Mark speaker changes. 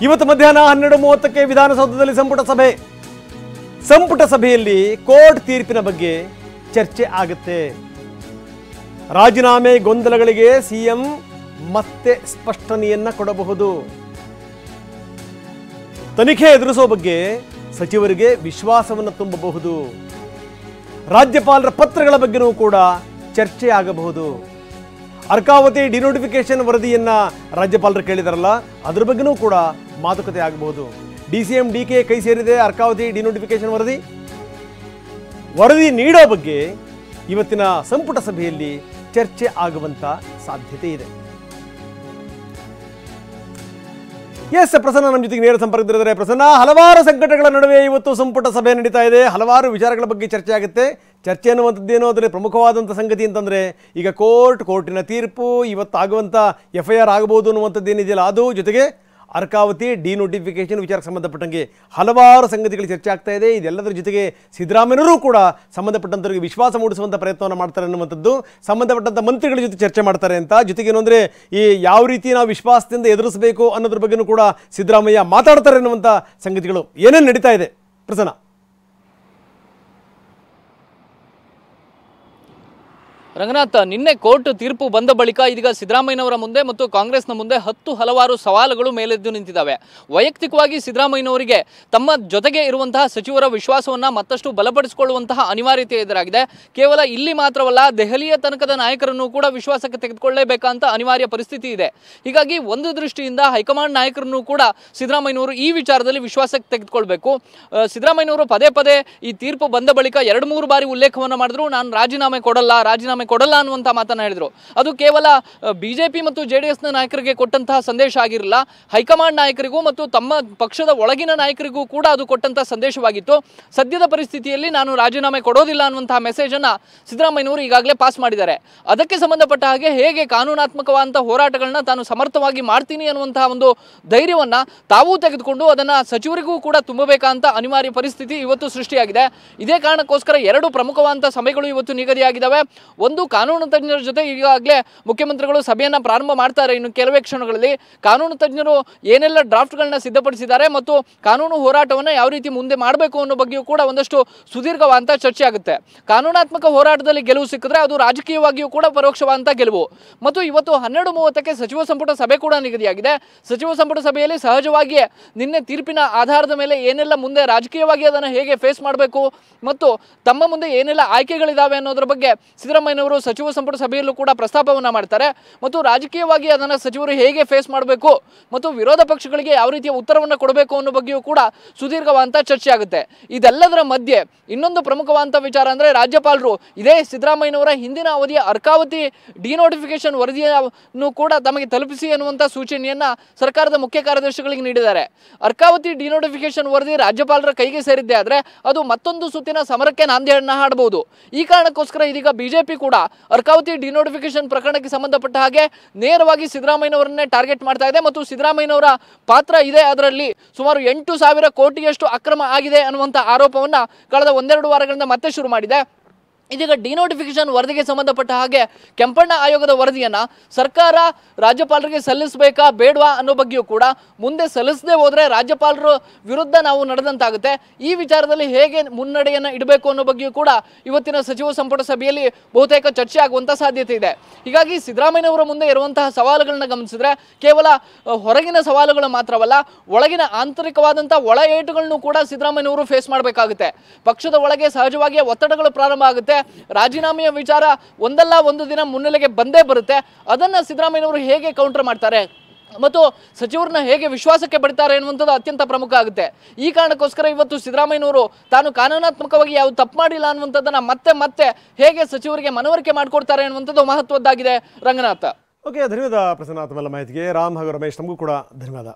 Speaker 1: ಇವತ್ತು ಮಧ್ಯಾಹ್ನ 12:30ಕ್ಕೆ ವಿಧಾನಸೌಧದಲ್ಲಿ ಸಂಪುಟ ಸಭೆಯಲ್ಲಿ ಕೋರ್ಟ್ ತೀರ್ಪಿನ ಬಗ್ಗೆ ಚರ್ಚೆ ಆಗುತ್ತೆ. ರಾಜೀನಾಮೆ ಗೊಂದಲಗಳಿಗೆ ಸಿಎಂ ಮತ್ತೆ ಸ್ಪಷ್ಟನೆಯನ್ನ ಕೊಡಬಹುದು. ತನಿಖೆ ಎದುರಿಸುವ ಬಗ್ಗೆ ಸಚಿವರಿಗೆ ವಿಶ್ವಾಸವನ್ನು ತುಂಬಬಹುದು. ರಾಜ್ಯಪಾಲರ ಪತ್ರಗಳ ಬಗ್ಗೆನೂ ಕೂಡ ಚರ್ಚೆ ಆಗಬಹುದು. ಅರ್ಕಾವತಿ ಡಿನೋಟಿಫಿಕೇಶನ್ ವರದಿಯನ್ನ ರಾಜ್ಯಪಾಲರು ಕೇಳಿದಾರಲ್ಲ, ಅದರ ಬಗ್ಗೆನೂ ಕೂಡ ಮಾತುಕತೆ ಆಗಬಹುದು. ಡಿಸಿಎಂ ಡಿಕೆ ಕೈ ಸೇರಿದೆ ಅರ್ಕಾವತಿ ಡಿನೋಟಿಫಿಕೇಶನ್ ವರದಿ ನೀಡೋ ಬಗ್ಗೆ ಇವತ್ತಿನ ಸಂಪುಟ ಸಭೆಯಲ್ಲಿ ಚರ್ಚೆ ಆಗುವಂತ ಸಾಧ್ಯತೆ ಇದೆ. ಎಸ್ ಪ್ರಸನ್ನ ನಮ್ಮ ಜೊತೆಗೆ ನೇರ ಸಂಪರ್ಕದಲ್ಲಿದ್ದಾರೆ. ಪ್ರಸನ್ನ, ಹಲವಾರು ಸಂಕಟಗಳ ನಡುವೆ ಇವತ್ತು ಸಂಪುಟ ಸಭೆ ನಡೀತಾ ಇದೆ. ಹಲವಾರು ವಿಚಾರಗಳ ಬಗ್ಗೆ ಚರ್ಚೆ ಆಗುತ್ತೆ. ಚರ್ಚೆ ಅನ್ನುವಂಥದ್ದೇನೋ ಅದರ ಪ್ರಮುಖವಾದಂಥ ಸಂಗತಿ ಅಂತಂದರೆ ಈಗ ಕೋರ್ಟಿನ ತೀರ್ಪು, ಇವತ್ತು ಆಗುವಂಥ FIR ಆಗಬಹುದು ಅನ್ನುವಂಥದ್ದೇನಿದೆಯಲ್ಲ ಅದು, ಜೊತೆಗೆ ಅರ್ಕಾವತಿ ಡಿನೋಟಿಫಿಕೇಶನ್ ವಿಚಾರಕ್ಕೆ ಸಂಬಂಧಪಟ್ಟಂಗೆ ಹಲವಾರು ಸಂಗತಿಗಳು ಚರ್ಚೆ ಆಗ್ತಾ ಇದೆ. ಇದೆಲ್ಲದರ ಜೊತೆಗೆ ಸಿದ್ದರಾಮಯ್ಯನವರು ಕೂಡ ಸಂಬಂಧಪಟ್ಟಂಥವರಿಗೆ ವಿಶ್ವಾಸ ಮೂಡಿಸುವಂಥ ಪ್ರಯತ್ನವನ್ನು ಮಾಡ್ತಾರೆ ಅನ್ನುವಂಥದ್ದು, ಸಂಬಂಧಪಟ್ಟಂಥ ಮಂತ್ರಿಗಳ ಜೊತೆ ಚರ್ಚೆ ಮಾಡ್ತಾರೆ ಅಂತ. ಜೊತೆಗೆ ಏನು ಅಂದರೆ ಈ ಯಾವ ರೀತಿ ನಾವು ವಿಶ್ವಾಸದಿಂದ ಎದುರಿಸಬೇಕು ಅನ್ನೋದ್ರ ಬಗ್ಗೆನೂ ಕೂಡ ಸಿದ್ದರಾಮಯ್ಯ ಮಾತಾಡ್ತಾರೆ ಅನ್ನುವಂಥ ಸಂಗತಿಗಳು ಏನೇನು ನಡೀತಾ ಇದೆ ಪ್ರಸನ್ನ?
Speaker 2: ರಂಗನಾಥ್, ನಿನ್ನೆ ಕೋರ್ಟ್ ತೀರ್ಪು ಬಂದ ಬಳಿಕ ಇದೀಗ ಸಿದ್ದರಾಮಯ್ಯನವರ ಮುಂದೆ ಮತ್ತು ಕಾಂಗ್ರೆಸ್ನ ಮುಂದೆ ಹಲವಾರು ಸವಾಲುಗಳು ಮೇಲೆದ್ದು ನಿಂತಿದ್ದಾವೆ. ವೈಯಕ್ತಿಕವಾಗಿ ಸಿದ್ದರಾಮಯ್ಯನವರಿಗೆ ತಮ್ಮ ಜೊತೆಗೆ ಇರುವಂತಹ ಸಚಿವರ ವಿಶ್ವಾಸವನ್ನ ಮತ್ತಷ್ಟು ಬಲಪಡಿಸಿಕೊಳ್ಳುವಂತಹ ಅನಿವಾರ್ಯತೆ ಎದುರಾಗಿದೆ. ಕೇವಲ ಇಲ್ಲಿ ಮಾತ್ರವಲ್ಲ, ದೆಹಲಿಯ ತನಕದ ನಾಯಕರನ್ನು ಕೂಡ ವಿಶ್ವಾಸಕ್ಕೆ ತೆಗೆದುಕೊಳ್ಳಲೇಬೇಕಂತ ಅನಿವಾರ್ಯ ಪರಿಸ್ಥಿತಿ ಇದೆ. ಹೀಗಾಗಿ ಒಂದು ದೃಷ್ಟಿಯಿಂದ ಹೈಕಮಾಂಡ್ ನಾಯಕರನ್ನು ಕೂಡ ಸಿದ್ದರಾಮಯ್ಯನವರು ಈ ವಿಚಾರದಲ್ಲಿ ವಿಶ್ವಾಸಕ್ಕೆ ತೆಗೆದುಕೊಳ್ಬೇಕು. ಸಿದ್ದರಾಮಯ್ಯನವರು ಪದೇ ಪದೇ ಈ ತೀರ್ಪು ಬಂದ ಬಳಿಕ 2-3 ಬಾರಿ ಉಲ್ಲೇಖವನ್ನು ಮಾಡಿದ್ರು. ನಾನು ರಾಜೀನಾಮೆ ಕೊಡಲ್ಲ ಅನ್ನುವಂಥ ಮಾತನ್ನ ಹೇಳಿದ್ರು. ಅದು ಕೇವಲ ಬಿಜೆಪಿ ಮತ್ತು JDSನ ನಾಯಕರಿಗೆ ಕೊಟ್ಟಂತಹ ಸಂದೇಶ ಆಗಿರಲಿಲ್ಲ, ಹೈಕಮಾಂಡ್ ನಾಯಕರಿಗೂ ಮತ್ತು ತಮ್ಮ ಪಕ್ಷದ ಒಳಗಿನ ನಾಯಕರಿಗೂ ಕೂಡ ಅದು ಕೊಟ್ಟಂತಹ ಸಂದೇಶವಾಗಿತ್ತು. ಸದ್ಯದ ಪರಿಸ್ಥಿತಿಯಲ್ಲಿ ನಾನು ರಾಜೀನಾಮೆ ಕೊಡೋದಿಲ್ಲ ಅನ್ನುವಂತಹ ಮೆಸೇಜ್ ಅನ್ನ ಸಿದ್ದರಾಮಯ್ಯನವರು ಈಗಾಗಲೇ ಪಾಸ್ ಮಾಡಿದ್ದಾರೆ. ಅದಕ್ಕೆ ಸಂಬಂಧಪಟ್ಟ ಹಾಗೆ ಹೇಗೆ ಕಾನೂನಾತ್ಮಕವಾದಂತಹ ಹೋರಾಟಗಳನ್ನ ತಾನು ಸಮರ್ಥವಾಗಿ ಮಾಡ್ತೀನಿ ಅನ್ನುವಂತಹ ಒಂದು ಧೈರ್ಯವನ್ನ ತಾವೂ ತೆಗೆದುಕೊಂಡು ಅದನ್ನ ಸಚಿವರಿಗೂ ಕೂಡ ತುಂಬಬೇಕಂತ ಅನಿವಾರ್ಯ ಪರಿಸ್ಥಿತಿ ಇವತ್ತು ಸೃಷ್ಟಿಯಾಗಿದೆ. ಇದೇ ಕಾರಣಕ್ಕೋಸ್ಕರ 2 ಪ್ರಮುಖವಾದಂತಹ ಸಭೆಗಳು ಇವತ್ತು ನಿಗದಿಯಾಗಿದ್ದಾವೆ. ಒಂದು, ಕಾನೂನು ತಜ್ಞರ ಜೊತೆ ಈಗಾಗಲೇ ಮುಖ್ಯಮಂತ್ರಿಗಳು ಸಭೆಯನ್ನ ಪ್ರಾರಂಭ ಮಾಡ್ತಾರೆ. ಇನ್ನು ಕೆಲವೇ ಕ್ಷಣಗಳಲ್ಲಿ ಕಾನೂನು ತಜ್ಞರು ಏನೆಲ್ಲ ಡ್ರಾಫ್ಟ್ಗಳನ್ನ ಸಿದ್ಧಪಡಿಸಿದ್ದಾರೆ ಮತ್ತು ಕಾನೂನು ಹೋರಾಟವನ್ನು ಯಾವ ರೀತಿ ಮುಂದೆ ಮಾಡಬೇಕು ಅನ್ನೋ ಬಗ್ಗೆಯೂ ಕೂಡ ಒಂದಷ್ಟು ಸುದೀರ್ಘವಾದಂಥ ಚರ್ಚೆ ಆಗುತ್ತೆ. ಕಾನೂನಾತ್ಮಕ ಹೋರಾಟದಲ್ಲಿ ಗೆಲುವು ಸಿಕ್ಕಿದ್ರೆ ಅದು ರಾಜಕೀಯವಾಗಿಯೂ ಕೂಡ ಪರೋಕ್ಷವಾದಂಥ ಗೆಲುವು. ಮತ್ತು ಇವತ್ತು 12:30ಕ್ಕೆ ಸಚಿವ ಸಂಪುಟ ಸಭೆ ಕೂಡ ನಿಗದಿಯಾಗಿದೆ. ಸಚಿವ ಸಂಪುಟ ಸಭೆಯಲ್ಲಿ ಸಹಜವಾಗಿಯೇ ನಿನ್ನೆ ತೀರ್ಪಿನ ಆಧಾರದ ಮೇಲೆ ಏನೆಲ್ಲ ಮುಂದೆ ರಾಜಕೀಯವಾಗಿ ಅದನ್ನು ಹೇಗೆ ಫೇಸ್ ಮಾಡಬೇಕು ಮತ್ತು ತಮ್ಮ ಮುಂದೆ ಏನೆಲ್ಲ ಆಯ್ಕೆಗಳಿದಾವೆ ಅನ್ನೋದ್ರ ಬಗ್ಗೆ ಸಿದ್ದರಾಮಯ್ಯನವರು ಸಚಿವ ಸಂಪುಟ ಸಭೆಯಲ್ಲೂ ಕೂಡ ಪ್ರಸ್ತಾಪವನ್ನ ಮಾಡ್ತಾರೆ. ಮತ್ತು ರಾಜಕೀಯವಾಗಿ ಅದನ್ನು ಸಚಿವರು ಹೇಗೆ ಫೇಸ್ ಮಾಡಬೇಕು ಮತ್ತು ವಿರೋಧ ಪಕ್ಷಗಳಿಗೆ ಯಾವ ರೀತಿಯ ಉತ್ತರವನ್ನು ಕೊಡಬೇಕು ಅನ್ನೋ ಬಗ್ಗೆಯೂ ಕೂಡ ಸುದೀರ್ಘವಾದಂಥ ಚರ್ಚೆ ಆಗುತ್ತೆ. ಇದೆಲ್ಲದರ ಮಧ್ಯೆ ಇನ್ನೊಂದು ಪ್ರಮುಖವಾದಂಥ ವಿಚಾರ ಅಂದರೆ ರಾಜ್ಯಪಾಲರು ಇದೇ ಸಿದ್ದರಾಮಯ್ಯನವರ ಹಿಂದಿನ ಅವಧಿಯ ಅರ್ಕಾವತಿ ಡಿನೋಟಿಫಿಕೇಶನ್ ವರದಿಯನ್ನು ಕೂಡ ತಮಗೆ ತಲುಪಿಸಿ ಅನ್ನುವಂಥ ಸೂಚನೆಯನ್ನ ಸರ್ಕಾರದ ಮುಖ್ಯ ಕಾರ್ಯದರ್ಶಿಗಳಿಗೆ ನೀಡಿದ್ದಾರೆ. ಅರ್ಕಾವತಿ ಡಿನೋಟಿಫಿಕೇಶನ್ ವರದಿ ರಾಜ್ಯಪಾಲರ ಕೈಗೆ ಸೇರಿದ್ದೆ ಆದರೆ ಅದು ಮತ್ತೊಂದು ಸುತ್ತಿನ ಸಮರಕ್ಕೆ ನಾಂದಿಯನ್ನ ಹಾಡಬಹುದು. ಈ ಕಾರಣಕ್ಕೋಸ್ಕರ ಇದೀಗ ಬಿಜೆಪಿ ಕೂಡ ಅರ್ಕಾವತಿ ಡಿನೋಟಿಫಿಕೇಶನ್ ಪ್ರಕರಣಕ್ಕೆ ಸಂಬಂಧಪಟ್ಟ ಹಾಗೆ ನೇರವಾಗಿ ಸಿದ್ದರಾಮಯ್ಯನವರನ್ನೇ ಟಾರ್ಗೆಟ್ ಮಾಡ್ತಾ ಇದೆ ಮತ್ತು ಸಿದ್ದರಾಮಯ್ಯನವರ ಪಾತ್ರ ಇದೆ. ಅದರಲ್ಲಿ ಸುಮಾರು 8,000 ಕೋಟಿಯಷ್ಟು ಅಕ್ರಮ ಆಗಿದೆ ಅನ್ನುವಂಥ ಆರೋಪವನ್ನ ಕಳೆದ 1-2 ವಾರಗಳಿಂದ ಮತ್ತೆ ಶುರು ಮಾಡಿದೆ. ಇದೀಗ ಡಿನೋಟಿಫಿಕೇಶನ್ ವರದಿಗೆ ಸಂಬಂಧಪಟ್ಟ ಹಾಗೆ ಕೆಂಪಣ್ಣ ಆಯೋಗದ ವರದಿಯನ್ನು ಸರ್ಕಾರ ರಾಜ್ಯಪಾಲರಿಗೆ ಸಲ್ಲಿಸಬೇಕಾ ಬೇಡವಾ ಅನ್ನೋ ಬಗ್ಗೆಯೂ ಕೂಡ ಮುಂದೆ ಸಲ್ಲಿಸದೆ ಹೋದರೆ ರಾಜ್ಯಪಾಲರ ವಿರುದ್ಧ ನಾವು ನಡೆದಂತಾಗುತ್ತೆ. ಈ ವಿಚಾರದಲ್ಲಿ ಹೇಗೆ ಮುನ್ನಡೆಯನ್ನು ಇಡಬೇಕು ಅನ್ನೋ ಬಗ್ಗೆಯೂ ಕೂಡ ಇವತ್ತಿನ ಸಚಿವ ಸಂಪುಟ ಸಭೆಯಲ್ಲಿ ಬಹುತೇಕ ಚರ್ಚೆ ಆಗುವಂಥ ಸಾಧ್ಯತೆ ಇದೆ. ಹೀಗಾಗಿ ಸಿದ್ದರಾಮಯ್ಯನವರ ಮುಂದೆ ಇರುವಂತಹ ಸವಾಲುಗಳನ್ನ ಗಮನಿಸಿದ್ರೆ ಕೇವಲ ಹೊರಗಿನ ಸವಾಲುಗಳು ಮಾತ್ರವಲ್ಲ, ಒಳಗಿನ ಆಂತರಿಕವಾದಂಥ ಒಳ ಏಟುಗಳನ್ನು ಕೂಡ ಸಿದ್ದರಾಮಯ್ಯನವರು ಫೇಸ್ ಮಾಡಬೇಕಾಗುತ್ತೆ. ಪಕ್ಷದ ಒಳಗೆ ಸಹಜವಾಗಿ ಒತ್ತಡಗಳು ಪ್ರಾರಂಭ ಆಗುತ್ತೆ. ರಾಜೀನಾಮೆಯ ವಿಚಾರ ಒಂದಲ್ಲ ಒಂದು ದಿನ ಮುನ್ನೆಲೆಗೆ ಬಂದೇ ಬರುತ್ತೆ. ಅದನ್ನ ಸಿದ್ದರಾಮಯ್ಯನವರು ಹೇಗೆ ಕೌಂಟರ್ ಮಾಡ್ತಾರೆ ಮತ್ತು ಸಚಿವರನ್ನ ಹೇಗೆ ವಿಶ್ವಾಸಕ್ಕೆ ಪಡಿತಾರೆ ಎನ್ನುವಂಥದ್ದು ಅತ್ಯಂತ ಪ್ರಮುಖ ಆಗುತ್ತೆ. ಈ ಕಾರಣಕ್ಕೋಸ್ಕರ ಇವತ್ತು ಸಿದ್ದರಾಮಯ್ಯನವರು ತಾನು ಕಾನೂನಾತ್ಮಕವಾಗಿ ಯಾವುದು ತಪ್ಪು ಮಾಡಿಲ್ಲ ಅನ್ನುವಂಥದ್ದನ್ನ ಮತ್ತೆ ಹೇಗೆ ಸಚಿವರಿಗೆ ಮನವರಿಕೆ ಮಾಡಿಕೊಡ್ತಾರೆ ಅನ್ನುವಂಥದ್ದು ಮಹತ್ವದ್ದಾಗಿದೆ. ರಂಗನಾಥ.
Speaker 1: ಓಕೆ, ಧನ್ಯವಾದ ಪ್ರಸನ್ನ. ತಮ್ಮೆಲ್ಲ ಮಾಹಿತಿಗೆ ರಾಮ್ ಹಾಗೂ ರಮೇಶ್, ನಮಗೂ ಕೂಡ ಧನ್ಯವಾದ.